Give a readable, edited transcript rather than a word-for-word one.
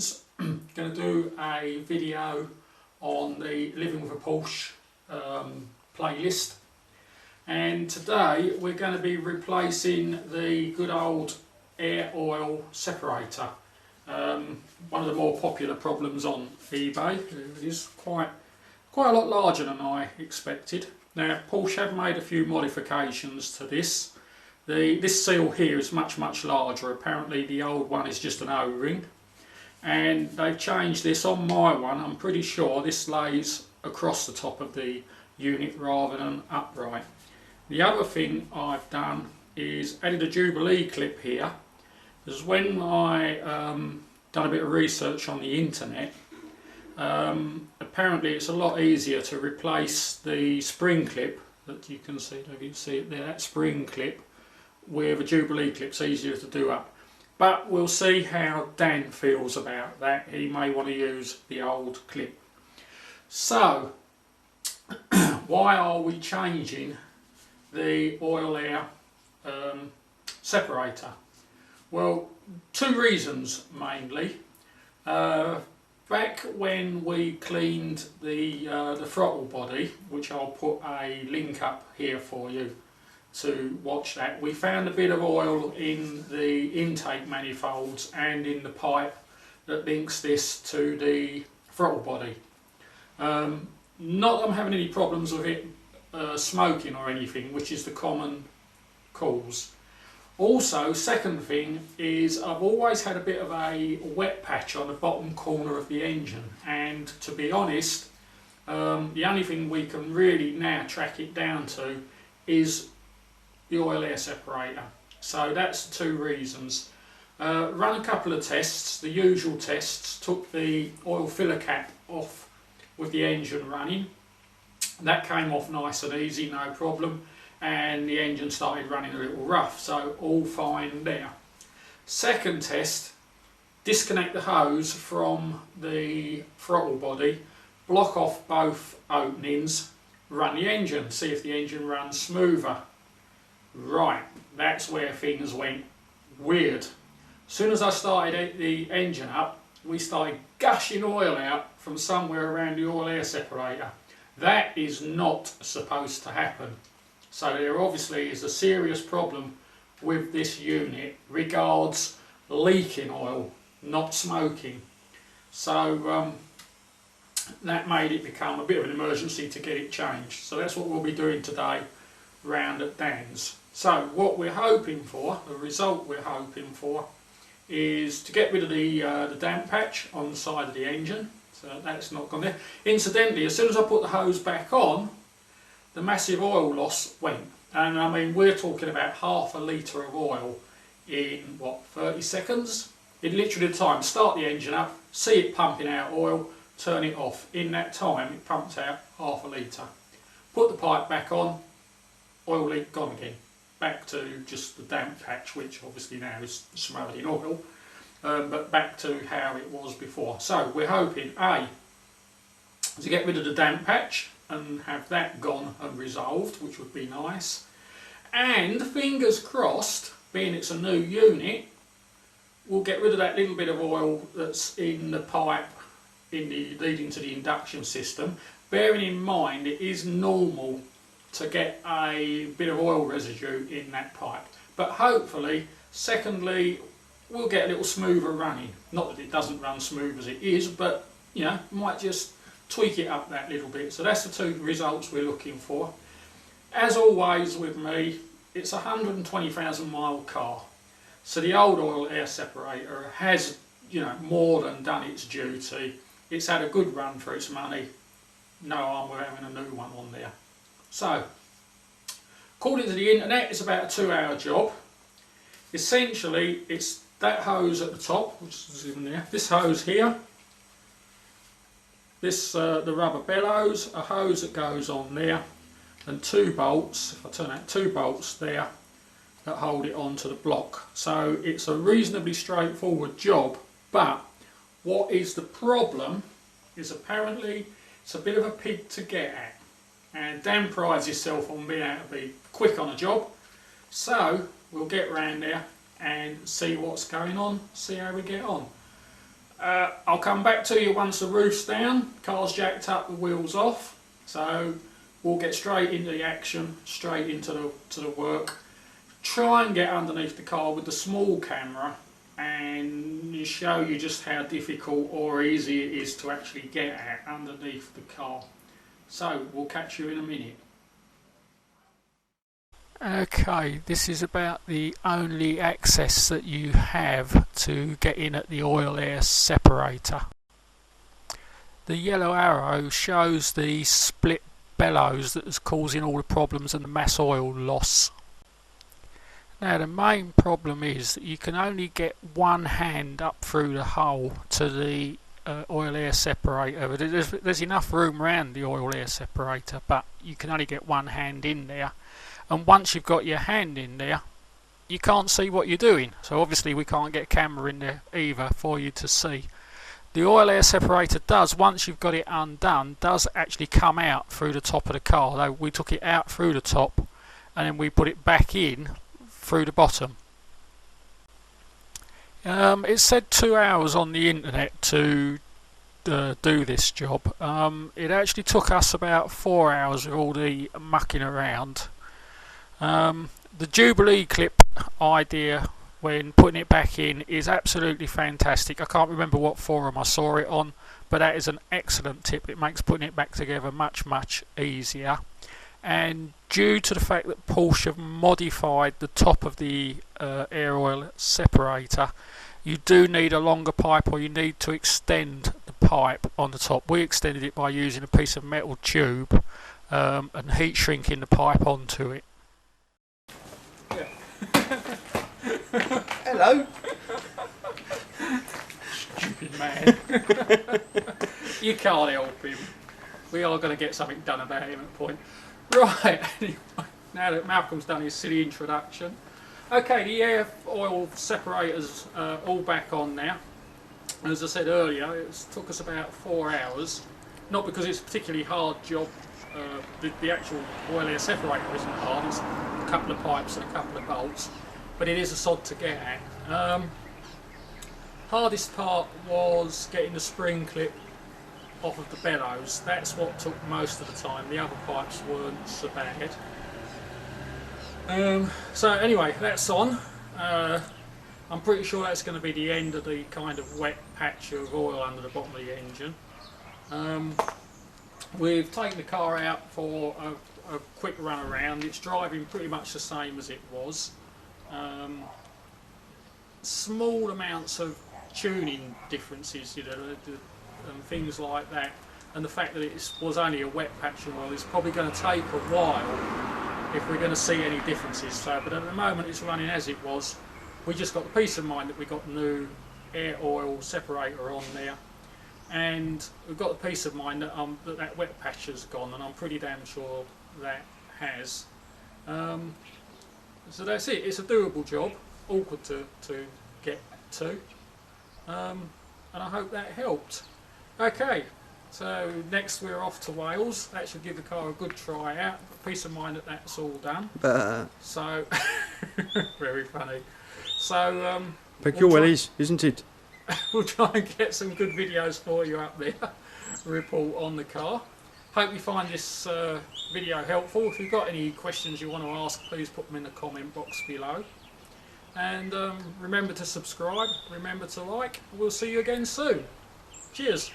friends, going to do a video on the Living with a Porsche playlist, and today we're going to be replacing the good old air oil separator. One of the more popular problems on eBay. It is quite a lot larger than I expected. Now Porsche have made a few modifications to this. This seal here is much larger. Apparently the old one is just an O-ring, and they've changed this. On my one, I'm pretty sure this lays across the top of the unit rather than upright. The other thing I've done is added a Jubilee clip here, because when I done a bit of research on the internet, apparently it's a lot easier to replace the spring clip that you can see, if you can see it there, that spring clip, with a Jubilee clip. It's easier to do up. But we'll see how Dan feels about that. He may want to use the old clip. So, why are we changing the oil air separator? Well, two reasons mainly. Back when we cleaned the throttle body, which I'll put a link up here for you to watch that, we found a bit of oil in the intake manifolds and in the pipe that links this to the throttle body. Not that I'm having any problems with it smoking or anything, which is the common cause. Also, second thing is I've always had a bit of a wet patch on the bottom corner of the engine, and to be honest, the only thing we can really now track it down to is the oil air separator. So that's the two reasons. Run a couple of tests, the usual tests. Took the oil filler cap off with the engine running. That came off nice and easy, no problem, and the engine started running a little rough, so all fine there. Second test, disconnect the hose from the throttle body, block off both openings, run the engine, see if the engine runs smoother. Right, that's where things went weird. As soon as I started the engine up, we started gushing oil out from somewhere around the oil air separator. That is not supposed to happen. So there obviously is a serious problem with this unit regards leaking oil, not smoking. So that made it become a bit of an emergency to get it changed. So that's what we'll be doing today round at Dan's. So what we're hoping for, the result we're hoping for, is to get rid of the damp patch on the side of the engine. So that's not gone there. Incidentally, as soon as I put the hose back on, the massive oil loss went. And I mean, we're talking about half a litre of oil in, what, 30 seconds? In literally the time, start the engine up, see it pumping out oil, turn it off. In that time, it pumped out half a litre. Put the pipe back on, oil leak gone again. Back to just the damp patch, which obviously now is smothered in oil, but back to how it was before. So we're hoping, A, to get rid of the damp patch and have that gone and resolved, which would be nice. And fingers crossed, being it's a new unit, we'll get rid of that little bit of oil that's in the pipe leading to the induction system. Bearing in mind it is normal to get a bit of oil residue in that pipe. But hopefully, secondly, we'll get a little smoother running. Not that it doesn't run smooth as it is, but you know, might just tweak it up that little bit. So that's the two results we're looking for. As always with me, it's a 120,000 mile car. So the old oil air separator has, you know, more than done its duty. It's had a good run for its money. No harm with having a new one on there. So, according to the internet, it's about a 2-hour job. Essentially, it's that hose at the top, which is in there, this hose here, this the rubber bellows, a hose that goes on there, and 2 bolts, if I turn out, 2 bolts there that hold it onto the block. So it's a reasonably straightforward job, but what is the problem is apparently it's a bit of a pig to get at. And Dan prides himself on being able to be quick on a job, so we'll get round there and see what's going on, see how we get on. I'll come back to you once the roof's down, car's jacked up, the wheels off, so we'll get straight into the action, straight into the work. Try and get underneath the car with the small camera and show you just how difficult or easy it is to actually get at underneath the car. So we'll catch you in a minute. Okay, this is about the only access that you have to get in at the oil air separator. The yellow arrow shows the split bellows that is causing all the problems and the mass oil loss. Now the main problem is that you can only get one hand up through the hole to the oil air separator. There's enough room around the oil air separator, but you can only get one hand in there, and once you've got your hand in there you can't see what you're doing, so obviously we can't get a camera in there either for you to see. The oil air separator does, once you've got it undone, does actually come out through the top of the car, though we took it out through the top and then we put it back in through the bottom. It said 2 hours on the internet to do this job. It actually took us about 4 hours with all the mucking around. The Jubilee clip idea when putting it back in is absolutely fantastic. I can't remember what forum I saw it on, but that is an excellent tip. It makes putting it back together much easier. And due to the fact that Porsche have modified the top of the air oil separator, you do need a longer pipe, or you need to extend the pipe on the top. We extended it by using a piece of metal tube and heat shrinking the pipe onto it. Yeah. Hello. Stupid man. You can't help him. We are going to get something done about him at a point. Right, anyway, now that Malcolm's done his silly introduction. Okay, the air oil separators all back on now. As I said earlier, it took us about 4 hours. Not because it's a particularly hard job. The actual oil air separator isn't hard, it's a couple of pipes and a couple of bolts. But it is a sod to get at. Hardest part was getting the spring clip off of the bellows. That's what took most of the time. The other pipes weren't so bad. So anyway, that's on. I'm pretty sure that's going to be the end of the kind of wet patch of oil under the bottom of the engine. We've taken the car out for a quick run around. It's driving pretty much the same as it was. Small amounts of tuning differences, you know, and things like that, and the fact that it was only a wet patch of oil is probably going to take a while if we're going to see any differences. So, but at the moment it's running as it was. We just got the peace of mind that we got the new air oil separator on there, and we've got the peace of mind that that wet patch has gone, and I'm pretty damn sure that has. So that's it. It's a doable job, awkward to get to, and I hope that helped. Okay, so next we're off to Wales. That should give the car a good try out. Peace of mind that that's all done. So, very funny. So, peculiar, isn't it? We'll try and get some good videos for you up there. Report on the car. Hope you find this video helpful. If you've got any questions you want to ask, please put them in the comment box below. And remember to subscribe, remember to like. We'll see you again soon. Cheers.